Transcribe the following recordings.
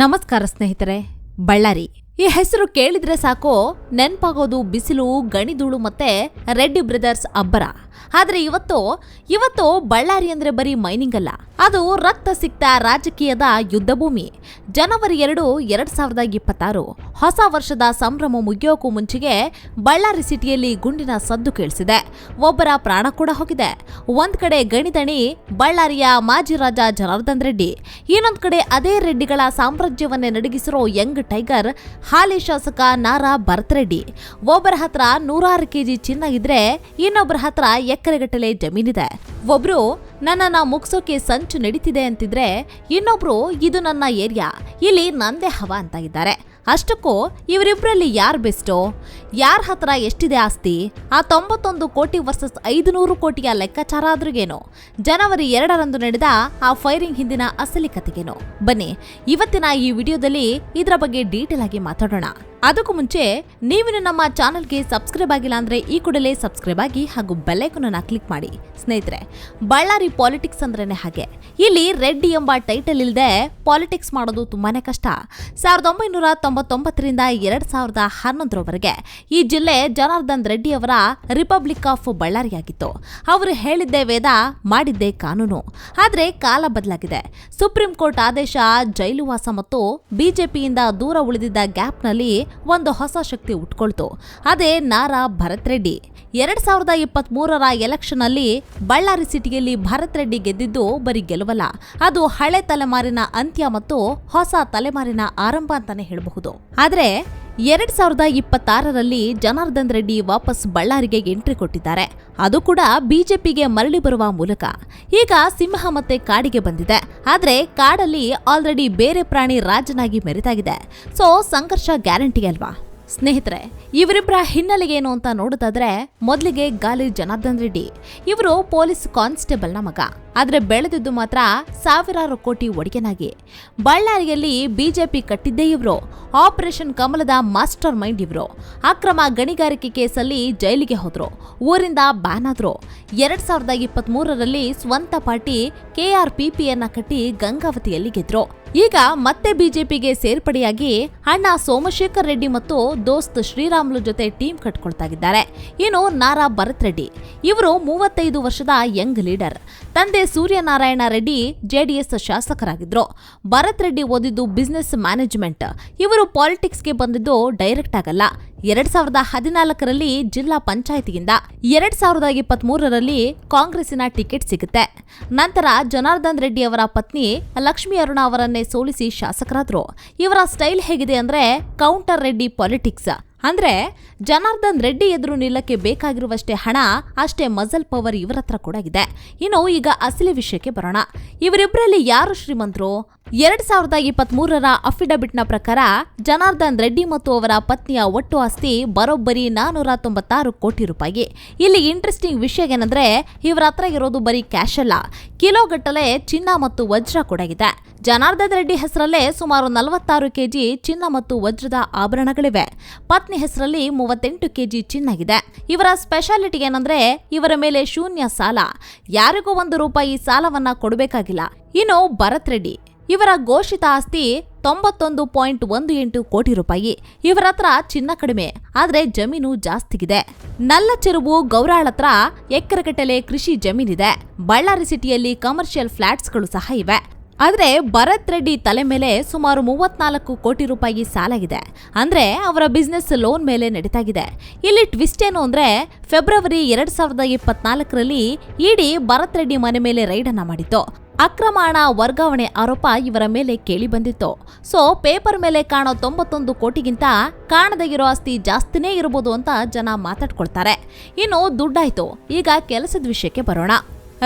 ನಮಸ್ಕಾರ ಸ್ನೇಹಿತರೆ. ಬಳ್ಳಾರಿ ಈ ಹೆಸರು ಕೇಳಿದ್ರೆ ಸಾಕು ನೆನ್ಪಾಗೋದು ಬಿಸಿಲು, ಗಣಿಧೂಳು ಮತ್ತೆ ರೆಡ್ಡಿ ಬ್ರದರ್ಸ್ ಅಬ್ಬರ. ಆದ್ರೆ ಇವತ್ತು ಬಳ್ಳಾರಿ ಅಂದ್ರೆ ಬರೀ ಮೈನಿಂಗ್ ಅಲ್ಲ, ಅದು ರಕ್ತ ಸಿಕ್ತ ರಾಜಕೀಯದ ಯುದ್ಧ ಭೂಮಿ. ಜನವರಿ 2, 2026 ಹೊಸ ವರ್ಷದ ಸಂಭ್ರಮ ಮುಗಿಯೋಕು ಮುಂಚೆಗೆ ಬಳ್ಳಾರಿ ಸಿಟಿಯಲ್ಲಿ ಗುಂಡಿನ ಸದ್ದು ಕೇಳಿಸಿದೆ. ಒಬ್ಬರ ಪ್ರಾಣ ಕೂಡ ಹೋಗಿದೆ. ಒಂದ್ ಕಡೆ ಗಣಿದಣಿ ಬಳ್ಳಾರಿಯ ಮಾಜಿ ರಾಜ ಜನಾರ್ದನ್ ರೆಡ್ಡಿ, ಇನ್ನೊಂದ್ ಕಡೆ ಅದೇ ರೆಡ್ಡಿಗಳ ಸಾಮ್ರಾಜ್ಯವನ್ನೇ ನಡಗಿಸಿರೋ ಯಂಗ್ ಟೈಗರ್ ಹಾಲಿ ಶಾಸಕ ನಾರಾ ಭರತ್ ರೆಡ್ಡಿ. ಒಬ್ಬರ ಹತ್ರ 106 ಕೆಜಿ ಚಿನ್ನ ಇದ್ರೆ ಇನ್ನೊಬ್ಬರ ಹತ್ರ ಎಕರೆಗಟ್ಟಲೆ ಜಮೀನಿದೆ. ಒಬ್ರು ನನ್ನನ್ನ ಮುಗ್ಸೋಕೆ ಸಂಚು ನಡೀತಿದೆ ಅಂತಿದ್ರೆ ಇನ್ನೊಬ್ರು ಇದು ನನ್ನ ಏರಿಯಾ, ಇಲ್ಲಿ ನಂದೇ ಹವಾ ಅಂತ ಇದ್ದಾರೆ. ಅಷ್ಟಕ್ಕೂ ಇವರಿಬ್ರಲ್ಲಿ ಯಾರು ಬೆಸ್ಟೋ? ಯಾರ ಹತ್ರ ಎಷ್ಟಿದೆ ಆಸ್ತಿ? ಆ 91 ಕೋಟಿ ವರ್ಸಸ್ 500 ಕೋಟಿಯ ಲೆಕ್ಕಾಚಾರ ಆದ್ರಿಗೇನು? ಜನವರಿ 2ರಂದು ನಡೆದ ಆ ಫೈರಿಂಗ್ ಹಿಂದಿನ ಅಸಲಿ ಕತೆಗೇನು? ಬನ್ನಿ ಇವತ್ತಿನ ಈ ವಿಡಿಯೋದಲ್ಲಿ ಇದರ ಬಗ್ಗೆ ಡೀಟೇಲ್ ಆಗಿ ಮಾತಾಡೋಣ. ಅದಕ್ಕೂ ಮುಂಚೆ ನೀವಿನ್ನು ನಮ್ಮ ಚಾನೆಲ್ಗೆ ಸಬ್ಸ್ಕ್ರೈಬ್ ಆಗಿಲ್ಲ ಅಂದ್ರೆ ಈ ಕೂಡಲೇ ಸಬ್ಸ್ಕ್ರೈಬ್ ಆಗಿ ಹಾಗೂ ಬೆಲ್ ಐಕಾನ್ ಅನ್ನು ಕ್ಲಿಕ್ ಮಾಡಿ. ಸ್ನೇಹಿತರೆ, ಬಳ್ಳಾರಿ ಪಾಲಿಟಿಕ್ಸ್ ಅಂದ್ರೇನೆ ಹಾಗೆ. ಇಲ್ಲಿ ರೆಡ್ಡಿ ಎಂಬ ಟೈಟಲ್ ಇಲ್ಲದೆ ಪಾಲಿಟಿಕ್ಸ್ ಮಾಡೋದು ತುಂಬಾನೇ ಕಷ್ಟ. 1999ರಿಂದ 2011ರವರೆಗೆ ಈ ಜಿಲ್ಲೆ ಜನಾರ್ದನ್ ರೆಡ್ಡಿ ಅವರ ರಿಪಬ್ಲಿಕ್ ಆಫ್ ಬಳ್ಳಾರಿಯಾಗಿತ್ತು. ಅವರು ಹೇಳಿದ್ದೇ ವೇದ, ಮಾಡಿದ್ದೇ ಕಾನೂನು. ಆದ್ರೆ ಕಾಲ ಬದಲಾಗಿದೆ. ಸುಪ್ರೀಂ ಕೋರ್ಟ್ ಆದೇಶ, ಜೈಲುವಾಸ ಮತ್ತು ಬಿಜೆಪಿಯಿಂದ ದೂರ ಉಳಿದಿದ್ದ ಗ್ಯಾಪ್ನಲ್ಲಿ ಒಂದು ಹೊಸ ಶಕ್ತಿ ಉಟ್ಕೊಳ್ತು. ಅದೇ ನಾರಾ ಭರತ್ ರೆಡ್ಡಿ. 2023ರ ಎಲೆಕ್ಷನ್ ಅಲ್ಲಿ ಬಳ್ಳಾರಿ ಸಿಟಿಯಲ್ಲಿ ಭರತ್ ರೆಡ್ಡಿ ಗೆದ್ದಿದ್ದು ಬರೀ ಗೆಲುವಲ್ಲ, ಅದು ಹಳೆ ತಲೆಮಾರಿನ ಅಂತ್ಯ ಮತ್ತು ಹೊಸ ತಲೆಮಾರಿನ ಆರಂಭ ಅಂತಾನೆ ಹೇಳಬಹುದು. ಆದ್ರೆ 2026ರಲ್ಲಿ ಜನಾರ್ದನ್ ರೆಡ್ಡಿ ವಾಪಸ್ ಬಳ್ಳಾರಿಗೆ ಎಂಟ್ರಿ ಕೊಟ್ಟಿದ್ದಾರೆ. ಅದು ಕೂಡ ಬಿಜೆಪಿಗೆ ಮರಳಿ ಬರುವ ಮೂಲಕ. ಈಗ ಸಿಂಹ ಮತ್ತೆ ಕಾಡಿಗೆ ಬಂದಿದೆ. ಆದ್ರೆ ಕಾಡಲ್ಲಿ ಆಲ್ರೆಡಿ ಬೇರೆ ಪ್ರಾಣಿ ರಾಜನಾಗಿ ಮೆರೆದಾಗಿದೆ. ಸೊ ಸಂಘರ್ಷ ಗ್ಯಾರಂಟಿ ಅಲ್ವಾ? ಸ್ನೇಹಿತರೆ, ಇವರಿಬ್ಬರ ಹಿನ್ನೆಲೆ ಏನು ಅಂತ ನೋಡೋದಾದ್ರೆ ಮೊದಲಿಗೆ ಗಾಲಿ ಜನಾರ್ದನ್ ರೆಡ್ಡಿ. ಇವರು ಪೊಲೀಸ್ ಕಾನ್ಸ್ಟೇಬಲ್ನ ಮಗ. ಆದ್ರೆ ಬೆಳೆದಿದ್ದು ಮಾತ್ರ ಸಾವಿರಾರು ಕೋಟಿ ಒಡೆಯನಾಗಿ. ಬಳ್ಳಾರಿಯಲ್ಲಿ ಬಿಜೆಪಿ ಕಟ್ಟಿದ್ದೇ ಇವರು. ಆಪರೇಷನ್ ಕಮಲದ ಮಾಸ್ಟರ್ ಮೈಂಡ್ ಇವರು. ಅಕ್ರಮ ಗಣಿಗಾರಿಕೆ ಕೇಸಲ್ಲಿ ಜೈಲಿಗೆ ಹೋದ್ರು, ಊರಿಂದ ಬ್ಯಾನ್ ಆದ್ರು. 2023ರಲ್ಲಿ ಸ್ವಂತ ಪಾರ್ಟಿ KRPPಯನ್ನ ಕಟ್ಟಿ ಗಂಗಾವತಿಯಲ್ಲಿ ಗೆದ್ರು. ಈಗ ಮತ್ತೆ ಬಿಜೆಪಿಗೆ ಸೇರ್ಪಡೆಯಾಗಿ ಅಣ್ಣ ಸೋಮಶೇಖರ್ ರೆಡ್ಡಿ ಮತ್ತು ದೋಸ್ತ್ ಶ್ರೀರಾಮುಲು ಜೊತೆ ಟೀಮ್ ಕಟ್ಕೊಳ್ತಾ ಇದ್ದಾರೆ. ಇನ್ನು ನಾರಾ ಭರತ್ ರೆಡ್ಡಿ, ಇವರು 35 ವರ್ಷದ ಯಂಗ್ ಲೀಡರ್. ತಂದೆ ಸೂರ್ಯನಾರಾಯಣ ರೆಡ್ಡಿ JDS ಶಾಸಕರಾಗಿದ್ರು. ಭರತ್ ರೆಡ್ಡಿ ಓದಿದ್ದು ಬಿಸಿನೆಸ್ ಮ್ಯಾನೇಜ್ಮೆಂಟ್. ಇವರು ಪಾಲಿಟಿಕ್ಸ್ಗೆ ಬಂದಿದ್ದು ಡೈರೆಕ್ಟ್ ಆಗಲ್ಲ. 2014ರಲ್ಲಿ ಜಿಲ್ಲಾ ಪಂಚಾಯತಿಯಿಂದ, 2023ರಲ್ಲಿ ಕಾಂಗ್ರೆಸ್ಸಿನ ಟಿಕೆಟ್ ಸಿಗುತ್ತೆ. ನಂತರ ಜನಾರ್ದನ್ ರೆಡ್ಡಿ ಅವರ ಪತ್ನಿ ಲಕ್ಷ್ಮೀ ಅರುಣ ಅವರನ್ನೇ ಸೋಲಿಸಿ ಶಾಸಕರಾದ್ರು. ಇವರ ಸ್ಟೈಲ್ ಹೇಗಿದೆ ಅಂದ್ರೆ ಕೌಂಟರ್ ರೆಡ್ಡಿ ಪಾಲಿಟಿಕ್ಸ್. ಅಂದ್ರೆ ಜನಾರ್ದನ್ ರೆಡ್ಡಿ ಎದುರು ನಿಲ್ಲಕ್ಕೆ ಬೇಕಾಗಿರುವಷ್ಟೇ ಹಣ, ಅಷ್ಟೇ ಮಜಲ್ ಪವರ್ ಇವರ ಹತ್ರ ಕೂಡ ಇದೆ. ಇನ್ನು ಈಗ ಅಸಲಿ ವಿಷಯಕ್ಕೆ ಬರೋಣ. ಇವರಿಬ್ಬರಲ್ಲಿ ಯಾರು ಶ್ರೀಮಂತರು? 2023ರ ಅಫಿಡವಿಟ್ನ ಪ್ರಕಾರ ಜನಾರ್ದನ್ ರೆಡ್ಡಿ ಮತ್ತು ಅವರ ಪತ್ನಿಯ ಒಟ್ಟು ಆಸ್ತಿ ಬರೋಬ್ಬರಿ 496 ಕೋಟಿ ರೂಪಾಯಿ. ಇಲ್ಲಿ ಇಂಟ್ರೆಸ್ಟಿಂಗ್ ವಿಷಯ ಏನಂದ್ರೆ ಇವರ ಹತ್ರ ಇರೋದು ಬರೀ ಕ್ಯಾಶ್ ಅಲ್ಲ, ಕಿಲೋಗಟ್ಟಲೆ ಚಿನ್ನ ಮತ್ತು ವಜ್ರ ಕೂಡ ಇದೆ. ಜನಾರ್ದನ್ ರೆಡ್ಡಿ ಹೆಸರಲ್ಲೇ ಸುಮಾರು 46 ಕೆಜಿ ಚಿನ್ನ ಮತ್ತು ವಜ್ರದ ಆಭರಣಗಳಿವೆ. ಪತ್ನಿ ಹೆಸರಲ್ಲಿ 38 ಕೆಜಿ ಚಿನ್ನ ಇದೆ. ಇವರ ಸ್ಪೆಷಾಲಿಟಿ ಏನಂದ್ರೆ ಇವರ ಮೇಲೆ ಶೂನ್ಯ ಸಾಲ, ಯಾರಿಗೂ ₹1 ಸಾಲವನ್ನ ಕೊಡಬೇಕಾಗಿಲ್ಲ. ಇನ್ನು ಭರತ್ ರೆಡ್ಡಿ, ಇವರ ಘೋಷಿತ ಆಸ್ತಿ 91.18 ಕೋಟಿ ರೂಪಾಯಿ. ಇವರ ಹತ್ರ ಚಿನ್ನ ಕಡಿಮೆ, ಆದ್ರೆ ಜಮೀನು ಜಾಸ್ತಿಗಿದೆ. ನಲ್ಲ ಚೆರುವು ಗೌರಾಳ್ ಹತ್ರ ಎಕರೆಗಟ್ಟಲೆ ಕೃಷಿ ಜಮೀನಿದೆ. ಬಳ್ಳಾರಿ ಸಿಟಿಯಲ್ಲಿ ಕಮರ್ಷಿಯಲ್ ಫ್ಲಾಟ್ಸ್ಗಳು ಸಹ ಇವೆ. ಆದ್ರೆ ಭರತ್ ರೆಡ್ಡಿ ತಲೆ ಮೇಲೆ ಸುಮಾರು 34 ಕೋಟಿ ರೂಪಾಯಿ ಸಾಲ ಇದೆ. ಅಂದ್ರೆ ಅವರ ಬಿಸ್ನೆಸ್ ಲೋನ್ ಮೇಲೆ ನಡೀತಾಗಿದೆ. ಇಲ್ಲಿ ಟ್ವಿಸ್ಟ್ ಏನು ಅಂದ್ರೆ ಫೆಬ್ರವರಿ 2024ರಲ್ಲಿ ಇಡಿ ಭರತ್ ರೆಡ್ಡಿ ಮನೆ ಮೇಲೆ ರೈಡ್ ಅನ್ನ ಮಾಡಿತ್ತು. ಅಕ್ರಮ ಹಣ ವರ್ಗಾವಣೆ ಆರೋಪ ಇವರ ಮೇಲೆ ಕೇಳಿ ಬಂದಿತ್ತು. ಸೊ ಪೇಪರ್ ಮೇಲೆ ಕಾಣೋ 91 ಕೋಟಿಗಿಂತ ಕಾಣದೇ ಇರೋ ಆಸ್ತಿ ಜಾಸ್ತಿನೇ ಇರಬಹುದು ಅಂತ ಜನ ಮಾತಾಡ್ಕೊಳ್ತಾರೆ. ಇನ್ನು ದುಡ್ಡಾಯ್ತು, ಈಗ ಕೆಲಸದ ವಿಷಯಕ್ಕೆ ಬರೋಣ.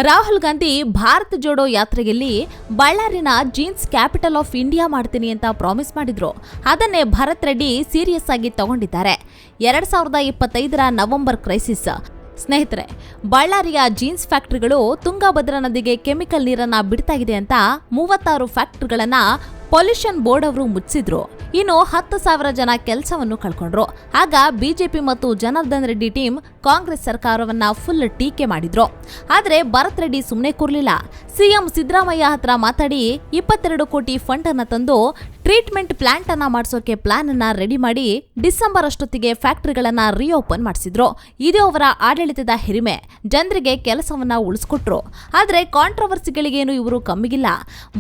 ರಾಹುಲ್ ಗಾಂಧಿ ಭಾರತ್ ಜೋಡೋ ಯಾತ್ರೆಯಲ್ಲಿ ಬಳ್ಳಾರಿನ ಜೀನ್ಸ್ ಕ್ಯಾಪಿಟಲ್ ಆಫ್ ಇಂಡಿಯಾ ಮಾಡ್ತೀನಿ ಅಂತ ಪ್ರಾಮಿಸ್ ಮಾಡಿದ್ರು. ಅದನ್ನೇ ಭರತ್ ರೆಡ್ಡಿ ಸೀರಿಯಸ್ ಆಗಿ ತಗೊಂಡಿದ್ದಾರೆ. 2025ರ ನವೆಂಬರ್ ಕ್ರೈಸಿಸ್. ಸ್ನೇಹಿತರೆ, ಬಳ್ಳಾರಿಯ ಜೀನ್ಸ್ ಫ್ಯಾಕ್ಟರಿಗಳು ತುಂಗಭದ್ರಾ ನದಿಗೆ ಕೆಮಿಕಲ್ ನೀರನ್ನ ಬಿಡ್ತಾ ಇದೆ ಅಂತ 36 ಫ್ಯಾಕ್ಟರಿಗಳನ್ನ ಪೊಲ್ಯೂಷನ್ ಬೋರ್ಡ್ ಅವರು ಮುಚ್ಚಿದ್ರು. ಇನ್ನು 10,000 ಜನ ಕೆಲಸವನ್ನು ಕಳ್ಕೊಂಡ್ರು. ಆಗ ಬಿಜೆಪಿ ಮತ್ತು ಜನಾರ್ದನ್ ರೆಡ್ಡಿ ಟೀಮ್ ಕಾಂಗ್ರೆಸ್ ಸರ್ಕಾರವನ್ನ ಫುಲ್ ಟೀಕೆ ಮಾಡಿದ್ರು. ಆದ್ರೆ ಭರತ್ ರೆಡ್ಡಿ ಸುಮ್ಮನೆ ಕೂರ್ಲಿಲ್ಲ. ಸಿಎಂ ಸಿದ್ದರಾಮಯ್ಯ ಹತ್ರ ಮಾತಾಡಿ 22 ಕೋಟಿ ಫಂಡ್ ಅನ್ನ ತಂದು ಟ್ರೀಟ್ಮೆಂಟ್ ಪ್ಲಾಂಟ್ ಅನ್ನ ಮಾಡಿಸೋಕೆ ಪ್ಲಾನ್ ಅನ್ನ ರೆಡಿ ಮಾಡಿ ಡಿಸೆಂಬರ್ ಅಷ್ಟೊತ್ತಿಗೆ ಫ್ಯಾಕ್ಟರಿಗಳನ್ನ ರೀಓಪನ್ ಮಾಡಿಸಿದ್ರು. ಇದು ಅವರ ಆಡಳಿತದ ಹಿರಿಮೆ, ಜನರಿಗೆ ಕೆಲಸವನ್ನ ಉಳಿಸ್ಕೊಟ್ರು. ಆದ್ರೆ ಕಾಂಟ್ರವರ್ಸಿಗಳಿಗೇನು ಇವರು ಕಮ್ಮಿಗಿಲ್ಲ.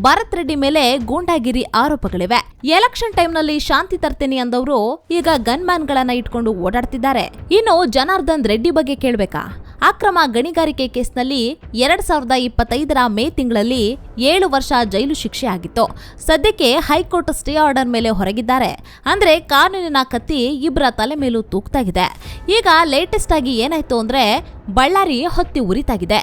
ಭರತ್ ರೆಡ್ಡಿ ಮೇಲೆ ಗೂಂಡಾಗಿರಿ ಆರೋಪಗಳಿವೆ. ಎಲೆಕ್ಷನ್ ಟೈಮ್ನಲ್ಲಿ ಶಾಂತಿ ತರ್ತೀನಿ ಅಂದವರು ಈಗ ಗನ್ ಮ್ಯಾನ್ ಗಳನ್ನ ಇಟ್ಕೊಂಡು ಓಡಾಡ್ತಿದ್ದಾರೆ. ಇನ್ನು ಜನಾರ್ದನ್ ರೆಡ್ಡಿ ಬಗ್ಗೆ ಕೇಳ್ಬೇಕಾ? ಅಕ್ರಮ ಗಣಿಗಾರಿಕೆ ಕೇಸ್ನಲ್ಲಿ 2025 ಮೇ ತಿಂಗಳಲ್ಲಿ 7 ವರ್ಷ ಜೈಲು ಶಿಕ್ಷೆ ಆಗಿತ್ತು. ಸದ್ಯಕ್ಕೆ ಹೈಕೋರ್ಟ್ ಸ್ಟೇ ಆರ್ಡರ್ ಮೇಲೆ ಹೊರಗಿದ್ದಾರೆ. ಅಂದ್ರೆ ಕಾನೂನಿನ ಕತ್ತಿ ಇಬ್ಬರ ತಲೆ ಮೇಲೂ ತೂಗ್ತಾಗಿದೆ. ಈಗ ಲೇಟೆಸ್ಟ್ ಆಗಿ ಏನಾಯ್ತು ಅಂದ್ರೆ ಬಳ್ಳಾರಿ ಹೊತ್ತಿ ಉರಿತಾಗಿದೆ.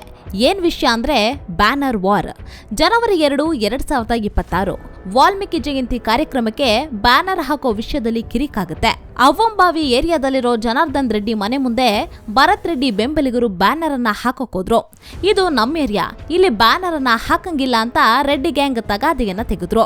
ಏನ್ ವಿಷಯ ಅಂದ್ರೆ ಬ್ಯಾನರ್ ವಾರ್. ಜನವರಿ 2, 2026 ವಾಲ್ಮೀಕಿ ಜಯಂತಿ ಕಾರ್ಯಕ್ರಮಕ್ಕೆ ಬ್ಯಾನರ್ ಹಾಕೋ ವಿಷಯದಲ್ಲಿ ಕಿರಿಕಾಗುತ್ತೆ. ಅವ್ವಂಬಾವಿ ಏರಿಯಾದಲ್ಲಿರೋ ಜನಾರ್ದನ್ ರೆಡ್ಡಿ ಮನೆ ಮುಂದೆ ಭರತ್ ರೆಡ್ಡಿ ಬೆಂಬಲಿಗರು ಬ್ಯಾನರ್ ಅನ್ನ ಹಾಕೋಕೋದ್ರು. ಇದು ನಮ್ಮ ಏರಿಯಾ, ಇಲ್ಲಿ ಬ್ಯಾನರ್ ಅನ್ನ ಹಾಕಂಗಿಲ್ಲ ಅಂತ ರೆಡ್ಡಿ ಗ್ಯಾಂಗ್ ತಗಾದೆಯನ್ನ ತೆಗೆದ್ರು.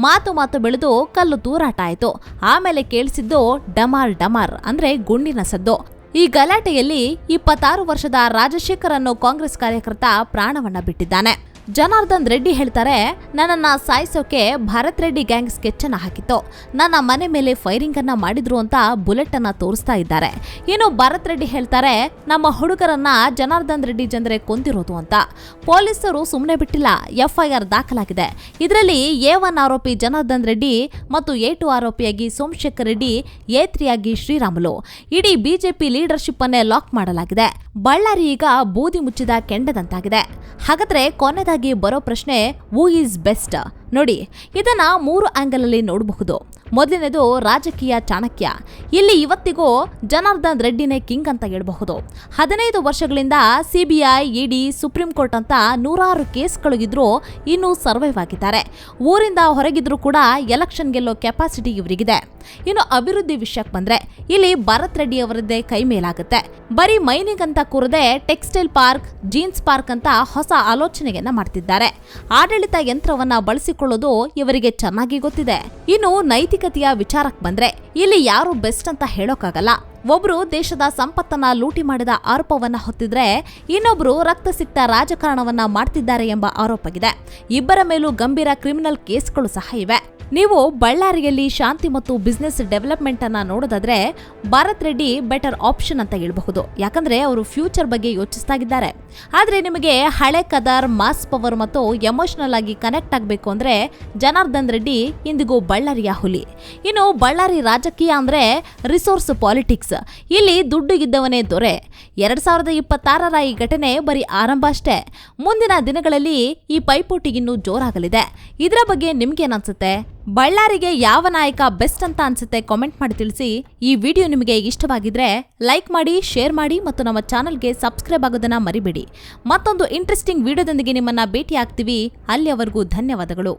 ಮಾತು ಬೆಳೆದು ಕಲ್ಲು ತೂರಾಟ ಆಯ್ತು. ಆಮೇಲೆ ಕೇಳಿಸಿದ್ದು ಡಮಾರ್ ಡಮಾರ್ ಅಂದ್ರೆ ಗುಂಡಿನ ಸದ್ದು. ಈ ಗಲಾಟೆಯಲ್ಲಿ 26 ವರ್ಷದ ರಾಜಶೇಖರ್ ಅನ್ನೋ ಕಾಂಗ್ರೆಸ್ ಕಾರ್ಯಕರ್ತ ಪ್ರಾಣವನ್ನ ಬಿಟ್ಟಿದ್ದಾನೆ. ಜನಾರ್ದನ್ ರೆಡ್ಡಿ ಹೇಳ್ತಾರೆ, ನನ್ನನ್ನ ಸಾಯಿಸೋಕೆ ಭರತ್ ರೆಡ್ಡಿ ಗ್ಯಾಂಗ್ ಸ್ಕೆಚ್ ಅನ್ನ ಹಾಕಿತ್ತು. ನನ್ನ ಮನೆ ಮೇಲೆ ಫೈರಿಂಗ್ ಅನ್ನ ಮಾಡಿದ್ರು ಅಂತ ಬುಲೆಟ್ ಅನ್ನ ತೋರಿಸ್ತಾ ಇದ್ದಾರೆ. ಇನ್ನು ಭರತ್ ರೆಡ್ಡಿ ಹೇಳ್ತಾರೆ, ನಮ್ಮ ಹುಡುಗರನ್ನ ಜನಾರ್ದನ್ ರೆಡ್ಡಿ ಜನರೇ ಕೊಂದಿರೋದು ಅಂತ. ಪೊಲೀಸರು ಸುಮ್ಮನೆ ಬಿಟ್ಟಿಲ್ಲ, FIR ದಾಖಲಾಗಿದೆ. ಇದರಲ್ಲಿ A1 ಆರೋಪಿ ಜನಾರ್ದನ್ ರೆಡ್ಡಿ ಮತ್ತು A2 ಆರೋಪಿಯಾಗಿ ಸೋಮಶೇಖರ್ ರೆಡ್ಡಿ, A3 ಆಗಿ ಶ್ರೀರಾಮುಲು. ಇಡೀ ಬಿಜೆಪಿ ಲೀಡರ್ಶಿಪ್ ಅನ್ನೇ ಲಾಕ್ ಮಾಡಲಾಗಿದೆ. ಬಳ್ಳಾರಿ ಈಗ ಬೂದಿ ಮುಚ್ಚಿದ ಕೆಂಡದಂತಾಗಿದೆ. ಹಾಗಾದ್ರೆ ಕೊನೆದಾಗಿ ಬರೋ ಪ್ರಶ್ನೆ, ಹೂ ಈಸ್ ಬೆಸ್ಟ್? ನೋಡಿ, ಇದನ್ನ 3 ಆಂಗಲ್ ಅಲ್ಲಿ ನೋಡಬಹುದು. ಮೊದಲನೇದು ರಾಜಕೀಯ ಚಾಣಕ್ಯ. ಇಲ್ಲಿ ಇವತ್ತಿಗೂ ಜನಾರ್ದನ್ ರೆಡ್ಡಿನೇ ಕಿಂಗ್ ಅಂತ ಹೇಳಬಹುದು. 15 ವರ್ಷಗಳಿಂದ CBI, ED, ಸುಪ್ರೀಂ ಕೋರ್ಟ್ ಅಂತ 100 ಕೇಸ್ಗಳು ಇದ್ರೂ ಇನ್ನೂ ಸರ್ವೈವ್ ಆಗಿದ್ದಾರೆ. ಊರಿಂದ ಹೊರಗಿದ್ರು ಕೂಡ ಎಲೆಕ್ಷನ್ ಗೆಲ್ಲೋ ಕೆಪಾಸಿಟಿ ಇವರಿಗಿದೆ. ಇನ್ನು ಅಭಿವೃದ್ಧಿ ವಿಷಯಕ್ಕೆ ಬಂದ್ರೆ ಇಲ್ಲಿ ಭರತ್ ರೆಡ್ಡಿ ಅವರದ್ದೇ ಕೈ ಮೇಲಾಗುತ್ತೆ. ಬರೀ ಮೈನಿಂಗ್ ಅಂತ ಕೂರದೆ ಟೆಕ್ಸ್ಟೈಲ್ ಪಾರ್ಕ್, ಜೀನ್ಸ್ ಪಾರ್ಕ್ ಅಂತ ಹೊಸ ಆಲೋಚನೆಯನ್ನ ಮಾಡ್ತಿದ್ದಾರೆ. ಆಡಳಿತ ಯಂತ್ರವನ್ನ ಬಳಸಿಕೊಳ್ಳೋದು ಇವರಿಗೆ ಚೆನ್ನಾಗಿ ಗೊತ್ತಿದೆ. ಇನ್ನು ನೈತಿಕತೆಯ ವಿಚಾರಕ್ಕೆ ಬಂದ್ರೆ ಇಲ್ಲಿ ಯಾರು ಬೆಸ್ಟ್ ಅಂತ ಹೇಳೋಕ್ಕಾಗಲ್ಲ. ಒಬ್ರು ದೇಶದ ಸಂಪತ್ತನ್ನ ಲೂಟಿ ಮಾಡಿದ ಆರೋಪವನ್ನ ಹೊತ್ತಿದ್ರೆ, ಇನ್ನೊಬ್ರು ರಕ್ತಸಿಕ್ತ ರಾಜಕಾರಣವನ್ನ ಮಾಡ್ತಿದ್ದಾರೆ ಎಂಬ ಆರೋಪವಿದೆ. ಇಬ್ಬರ ಮೇಲೂ ಗಂಭೀರ ಕ್ರಿಮಿನಲ್ ಕೇಸ್ಗಳು ಸಹ ಇವೆ. ನೀವು ಬಳ್ಳಾರಿಯಲ್ಲಿ ಶಾಂತಿ ಮತ್ತು ಬಿಸ್ನೆಸ್ ಡೆವಲಪ್ಮೆಂಟ್ ಅನ್ನ ನೋಡೋದಾದ್ರೆ ಭರತ್ ರೆಡ್ಡಿ ಬೆಟರ್ ಆಪ್ಷನ್ ಅಂತ ಹೇಳಬಹುದು. ಯಾಕಂದ್ರೆ ಅವರು ಫ್ಯೂಚರ್ ಬಗ್ಗೆ ಯೋಚಿಸ್ತಾಗಿದ್ದಾರೆ. ಆದ್ರೆ ನಿಮಗೆ ಹಳೆ ಕದರ್, ಮಾಸ್ ಪವರ್ ಮತ್ತು ಎಮೋಷನಲ್ ಆಗಿ ಕನೆಕ್ಟ್ ಆಗಬೇಕು ಅಂದ್ರೆ ಜನಾರ್ದನ್ ರೆಡ್ಡಿ ಇಂದಿಗೂ ಬಳ್ಳಾರಿಯ ಹುಲಿ. ಇನ್ನು ಬಳ್ಳಾರಿ ರಾಜಕೀಯ ಅಂದ್ರೆ ರಿಸೋರ್ಸ್ ಪಾಲಿಟಿಕ್ಸ್. ಇಲ್ಲಿ ದುಡ್ಡು ಇದ್ದವನೇ ದೊರೆ. 2026 ಈ ಘಟನೆ ಬರೀ ಆರಂಭ ಅಷ್ಟೇ. ಮುಂದಿನ ದಿನಗಳಲ್ಲಿ ಈ ಪೈಪೋಟಿ ಇನ್ನೂ ಜೋರಾಗಲಿದೆ. ಇದರ ಬಗ್ಗೆ ನಿಮ್ಗೇನನ್ಸುತ್ತೆ? ಬಳ್ಳಾರಿಗೆ ಯಾವ ನಾಯಕ ಬೆಸ್ಟ್ ಅಂತ ಅನ್ಸುತ್ತೆ ಕಾಮೆಂಟ್ ಮಾಡಿ ತಿಳಿಸಿ. ಈ ವಿಡಿಯೋ ನಿಮಗೆ ಇಷ್ಟವಾಗಿದ್ರೆ ಲೈಕ್ ಮಾಡಿ, ಶೇರ್ ಮಾಡಿ ಮತ್ತು ನಮ್ಮ ಚಾನಲ್ಗೆ ಸಬ್ಸ್ಕ್ರೈಬ್ ಆಗೋದನ್ನ ಮರಿಬೇಡಿ. ಮತ್ತೊಂದು ಇಂಟ್ರೆಸ್ಟಿಂಗ್ ವಿಡಿಯೋದೊಂದಿಗೆ ನಿಮ್ಮನ್ನ ಭೇಟಿ ಆಗ್ತೀವಿ. ಅಲ್ಲಿಯವರೆಗೂ ಧನ್ಯವಾದಗಳು.